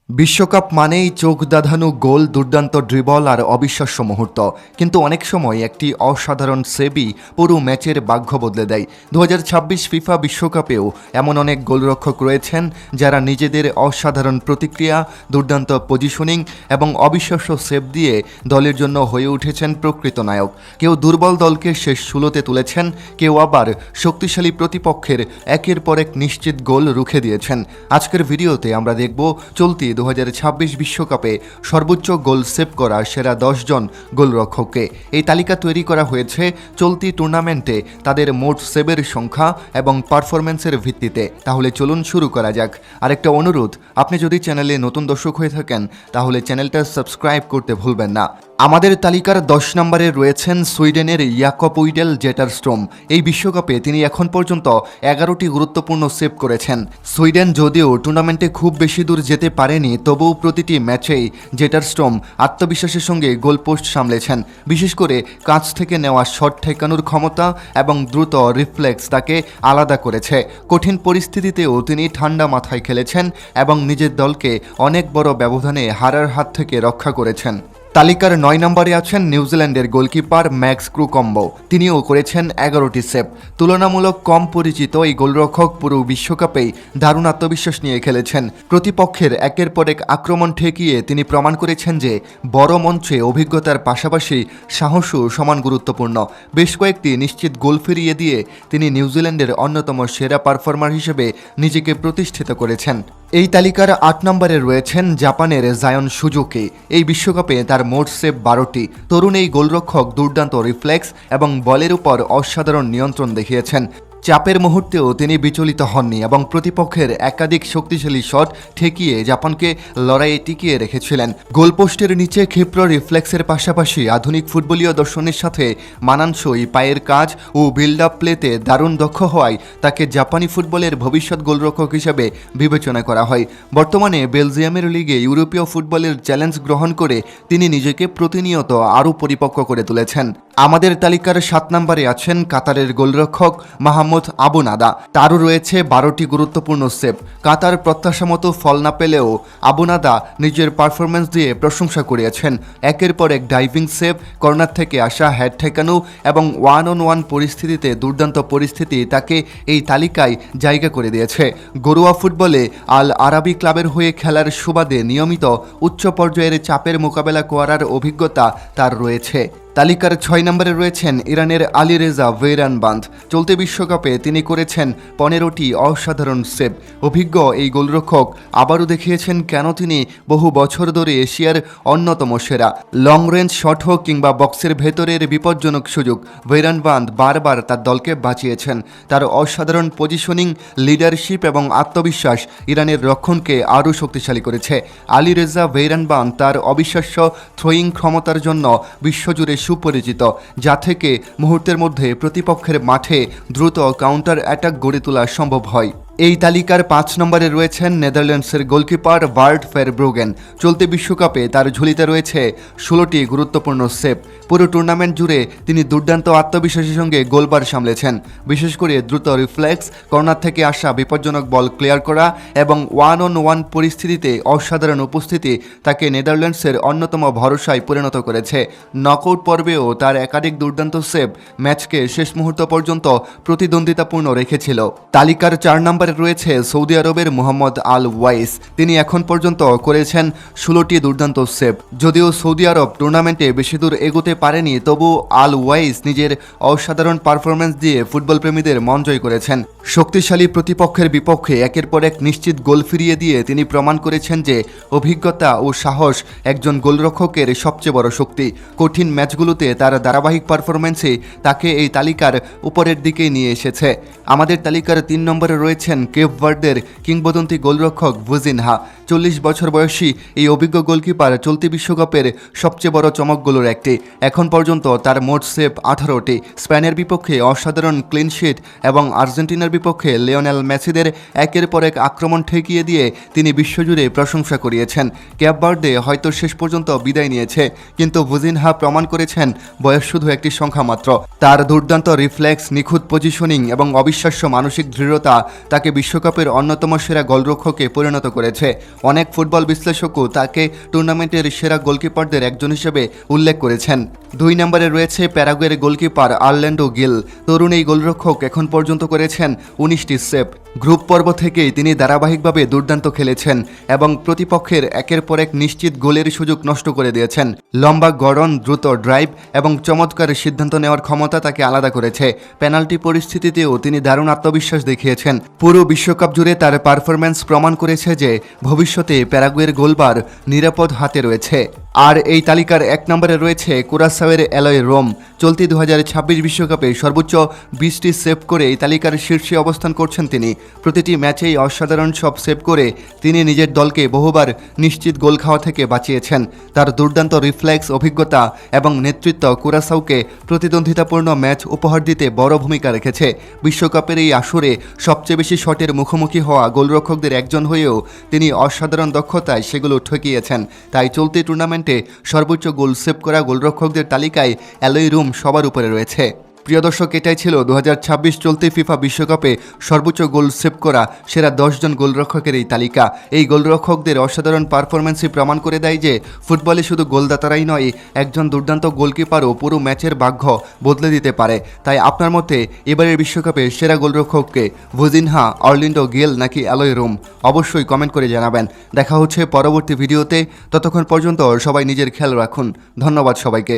বিশ্বকাপ মানেই চোখ ধাঁধানো গোল, দুর্দান্ত ড্রিবল আর অবিশ্বাস্য মুহূর্ত। কিন্তু অনেক সময় একটি অসাধারণ সেভই পুরো ম্যাচের ভাগ্য বদলে দেয়। 2026 ফিফা বিশ্বকাপেও এমন অনেক গোলরক্ষক রয়েছেন যারা নিজেদের অসাধারণ প্রতিক্রিয়া, দুর্দান্ত পজিশনিং এবং অবিশ্বাস্য সেভ দিয়ে দলের জন্য হয়ে উঠেছেন প্রকৃত নায়ক। কেউ দুর্বল দলকে শেষ ষোলোতে তুলেছেন, কেউ আবার শক্তিশালী প্রতিপক্ষের একের পর এক নিশ্চিত গোল রুখে দিয়েছেন। আজকের ভিডিওতে আমরা দেখব চলতি 2026 বিশ্বকাপে সর্বোচ্চ গোল সেভ করা সেরা 10 জন গোলরক্ষককে। এই তালিকা তৈরি করা হয়েছে চলতি টুর্নামেন্টে তাদের মোট সেভের সংখ্যা এবং পারফরম্যান্সের ভিত্তিতে। তাহলে চলুন শুরু করা যাক। আরেকটা অনুরোধ, আপনি যদি চ্যানেলে নতুন দর্শক হয়ে থাকেন তাহলে চ্যানেলটা সাবস্ক্রাইব করতে ভুলবেন না। আমাদের তালিকার 10 নম্বরে রয়েছেন সুইডেনের ইয়াকব উইডেল জেটারস্ট্রোম। এই বিশ্বকাপে তিনি এখন পর্যন্ত 11টি গুরুত্বপূর্ণ সেভ করেছেন। সুইডেন যদিও টুর্নামেন্টে খুব বেশি দূর যেতে পারেনি, তবুও প্রতিটি ম্যাচেই জেটারস্ট্রোম আত্মবিশ্বাসের সঙ্গে গোলপোস্ট সামলেছেন। বিশেষ করে কাছ থেকে নেওয়া শট ঠেকানোর ক্ষমতা এবং দ্রুত রিফ্লেক্স তাকে আলাদা করেছে। কঠিন পরিস্থিতিতেও তিনি ঠান্ডা মাথায় খেলেছেন এবং নিজের দলকে অনেক বড় ব্যবধানে হারার হাত থেকে রক্ষা করেছেন। তালিকার 9 নম্বরে আছেন নিউজিল্যান্ডের গোলকিপার ম্যাক্স ক্রুকম্বো। তিনিও করেছেন 11টি সেভ। তুলনামূলক কম পরিচিত এই গোলরক্ষক পুরো বিশ্বকাপেই দারুণ আত্মবিশ্বাস নিয়ে খেলেছেন। প্রতিপক্ষের একের পর এক আক্রমণ ঠেকিয়ে তিনি প্রমাণ করেছেন যে বড় মঞ্চে অভিজ্ঞতার পাশাপাশি সাহসও সমান গুরুত্বপূর্ণ। বেশ কয়েকটি নিশ্চিত গোল ফিরিয়ে দিয়ে তিনি নিউজিল্যান্ডের অন্যতম সেরা পারফর্মার হিসেবে নিজেকে প্রতিষ্ঠিত করেছেন। এই তালিকার 8 নম্বরে রয়েছেন জাপানের জায়ন সুজুকি। এই বিশ্বকাপে তার মোট সেভ 12টি। তরুণ এই গোলরক্ষক দুর্দান্ত রিফ্লেক্স এবং বলের উপর অসাধারণ নিয়ন্ত্রণ দেখিয়েছেন। চাপের মুহূর্তেও তিনি বিচলিত হননি এবং প্রতিপক্ষের একাধিক শক্তিশালী শট ঠেকিয়ে জাপানকে লড়াইয়ে টিকিয়ে রেখেছিলেন। গোলপোস্টের নিচে ক্ষিপ্র রিফ্লেক্সের পাশাপাশি আধুনিক ফুটবলীয় দর্শনের সাথে মানানসই পায়ের কাজ ও বিল্ড আপ প্লেতে দারুণ দক্ষ হওয়ায় তাকে জাপানি ফুটবলের ভবিষ্যৎ গোলরক্ষক হিসেবে বিবেচনা করা হয়। বর্তমানে বেলজিয়ামের লিগে ইউরোপীয় ফুটবলের চ্যালেঞ্জ গ্রহণ করে তিনি নিজেকে প্রতিনিয়ত আরও পরিপক্ক করে তুলেছেন। আমাদের তালিকার 7 নম্বরে আছেন কাতারের গোলরক্ষক মাহমুদ আবুনাদা। তারও রয়েছে 12টি গুরুত্বপূর্ণ সেভ। কাতার প্রত্যাশা মতো ফল না পেলেও আবুনাদা নিজের পারফরম্যান্স দিয়ে প্রশংসা করিয়েছেন। একের পর এক ডাইভিং সেভ, কর্নার থেকে আসা হেড ঠেকানো এবং 1-on-1 পরিস্থিতিতে দুর্দান্ত পরিস্থিতি তাকে এই তালিকায় জায়গা করে দিয়েছে। ঘরোয়া ফুটবলে আল আরাবি ক্লাবের হয়ে খেলার সুবাদে নিয়মিত উচ্চ পর্যায়ের চাপের মোকাবেলা করার অভিজ্ঞতা তার রয়েছে। তালিকার 6 নম্বরে রয়েছেন ইরানের আলীরেজা ভেইরানবান্দ। চলতি বিশ্বকাপে তিনি করেছেন 15টি অসাধারণ সেভ। অভিজ্ঞ এই গোলরক্ষক আবারও দেখিয়েছেন কেন তিনি বহু বছর ধরে এশিয়ার অন্যতম সেরা। লং রেঞ্জ শট হোক কিংবা বক্সের ভেতরের বিপজ্জনক সুযোগ, ভেইরানবান্দ বারবার তার দলকে বাঁচিয়েছেন। তার অসাধারণ পজিশনিং, লিডারশিপ এবং আত্মবিশ্বাস ইরানের রক্ষণকে আরও শক্তিশালী করেছে। আলীরেজা ভেইরানবান্দ তার অবিশ্বাস্য থ্রোয়িং ক্ষমতার জন্য বিশ্বজুড়ে সুপরিচিত, যা থেকে মুহূর্তের মধ্যে প্রতিপক্ষের মাঠে দ্রুত কাউন্টার অ্যাটাক গড়ে তোলা সম্ভব হয়। এই তালিকার 5 নম্বরে রয়েছেন নেদারল্যান্ডসের গোলকিপার বার্ট ফেরব্রুগেন। চলতি বিশ্বকাপে তার ঝুলিতে রয়েছে 16টি গুরুত্বপূর্ণ সেভ। পুরো টুর্নামেন্ট জুড়ে তিনি দুর্দান্ত আত্মবিশ্বাসের সঙ্গে গোলবার সামলেছেন। বিশেষ করে দ্রুত রিফ্লেক্স, কর্নার থেকে আসা বিপজ্জনক বল ক্লিয়ার করা এবং 1-on-1 পরিস্থিতিতে অসাধারণ উপস্থিতি তাকে নেদারল্যান্ডসের অন্যতম ভরসায় পরিণত করেছে। নকআউট পর্বেও তার একাধিক দুর্দান্ত সেভ ম্যাচকে শেষ মুহূর্ত পর্যন্ত প্রতিদ্বন্দ্বিতাপূর্ণ রেখেছিল। তালিকার 4 নম্বরে রয়েছে সৌদি আরবের মোহাম্মদ আল ওয়াইস। তিনি এখন পর্যন্ত করেছেন 16টি দুর্দান্ত সেভ। যদিও সৌদি আরব টুর্নামেন্টে বেশি দূর এগোতে পারেনি, তবু আল ওয়াইস নিজের অসাধারণ পারফরম্যান্স দিয়ে ফুটবল প্রেমীদের মন জয় করেছেন। শক্তিশালী প্রতিপক্ষের বিপক্ষে একের পর এক নিশ্চিত গোল ফিরিয়ে দিয়ে তিনি প্রমাণ করেছেন যে অভিজ্ঞতা ও সাহস একজন গোলরক্ষকের সবচেয়ে বড় শক্তি। কঠিন ম্যাচগুলোতে তার ধারাবাহিক পারফরম্যান্সে তাকে এই তালিকার উপরের দিকে নিয়ে এসেছে। আমাদের তালিকার 3 নম্বরে রয়েছেন কেপ ভার্দের কিংবদন্তি গোলরক্ষক ভুজিনহা। 40 বছর বয়সী এই অভিজ্ঞ গোলকিপার চলতি বিশ্বকাপের সবচেয়ে বড় চমকগুলোর একটি। এখন পর্যন্ত তার মোট সেভ 18টি। স্পেনের বিপক্ষে অসাধারণ ক্লিনশিট এবং আর্জেন্টিনার বিপক্ষে লিওনেল মেসিদের একের পর এক আক্রমণ ঠেকিয়ে দিয়ে তিনি বিশ্বজুড়ে প্রশংসা করিয়েছেন। কেপ ভার্দে হয়তো শেষ পর্যন্ত বিদায় নিয়েছে, কিন্তু ভুজিনহা প্রমাণ করেছেন বয়স শুধু একটি সংখ্যা মাত্র। তার দুর্দান্ত রিফ্লেক্স, নিখুঁত পজিশনিং এবং অবিশ্বাস্য মানসিক দৃঢ়তা তাকে তাকে বিশ্বকাপের অন্যতম সেরা গোলরক্ষকে পরিণত করেছে। অনেক ফুটবল বিশ্লেষকও তাকে টুর্নামেন্টের সেরা গোলকিপারদের একজন হিসেবে উল্লেখ করেছেন। 2 নম্বরে রয়েছে প্যারাগুয়ের গোলকিপার আর্ল্যান্ডো গিল। তরুণ এই গোলরক্ষক এখন পর্যন্ত করেছেন 19টি সেভ। গ্রুপ পর্ব থেকেই তিনি ধারাবাহিকভাবে দুর্দান্ত খেলেছেন এবং প্রতিপক্ষের একের পর এক নিশ্চিত গোলের সুযোগ নষ্ট করে দিয়েছেন। লম্বা গড়ন, দ্রুত ড্রাইভ এবং চমৎকার সিদ্ধান্ত নেওয়ার ক্ষমতা তাকে আলাদা করেছে। পেনাল্টি পরিস্থিতিতেও তিনি দারুণ আত্মবিশ্বাস দেখিয়েছেন। পুরো বিশ্বকাপ জুড়ে তার পারফরম্যান্স প্রমাণ করেছে যে ভবিষ্যতে প্যারাগুয়ের গোলবার নিরাপদ হাতে রয়েছে। আর এই তালিকার 1 নম্বরে রয়েছে কুরাসাওয়ের অ্যালয় রোম। চলতি 2026 বিশ্বকাপে সর্বোচ্চ 20টি সেভ করে এই তালিকার শীর্ষে অবস্থান করছেন তিনি। প্রতিটি ম্যাচেই অসাধারণ সব সেভ করে তিনি নিজের দলকে বহুবার নিশ্চিত গোল খাওয়া থেকে বাঁচিয়েছেন। তার দুর্দান্ত রিফ্লেক্স, অভিজ্ঞতা এবং নেতৃত্ব কুরাসাওকে প্রতিদ্বন্দ্বিতাপূর্ণ ম্যাচ উপহার দিতে বড় ভূমিকা রেখেছে। বিশ্বকাপের এই আসরে সবচেয়ে বেশি শটের মুখোমুখি হওয়া গোলরক্ষকদের একজন হয়েও তিনি অসাধারণ দক্ষতায় সেগুলো ঠকিয়েছেন। তাই চলতি টুর্নামেন্টে সর্বোচ্চ গোল সেভ করা গোলরক্ষকদের তালিকায় অ্যালয় রুম সবার উপরে রয়েছে। প্রিয় দর্শক, এটাই ছিল 2026 চলতি ফিফা বিশ্বকাপে সর্বোচ্চ গোল সেভ করা সেরা 10 জন গোলরক্ষকের এই তালিকা। এই গোলরক্ষকদের অসাধারণ পারফরম্যান্সই প্রমাণ করে দেয় যে ফুটবলে শুধু গোলদাতারাই নয়, একজন দুর্দান্ত গোলকিপারও পুরো ম্যাচের ভাগ্য বদলে দিতে পারে। তাই আপনার মতে এবারের বিশ্বকাপে সেরা গোলরক্ষককে ভুজিনহা, অর্লিন্ডো গিল নাকি অ্যালয় রুম? অবশ্যই কমেন্ট করে জানাবেন। দেখা হচ্ছে পরবর্তী ভিডিওতে। ততক্ষণ পর্যন্ত সবাই নিজের খেয়াল রাখুন। ধন্যবাদ সবাইকে।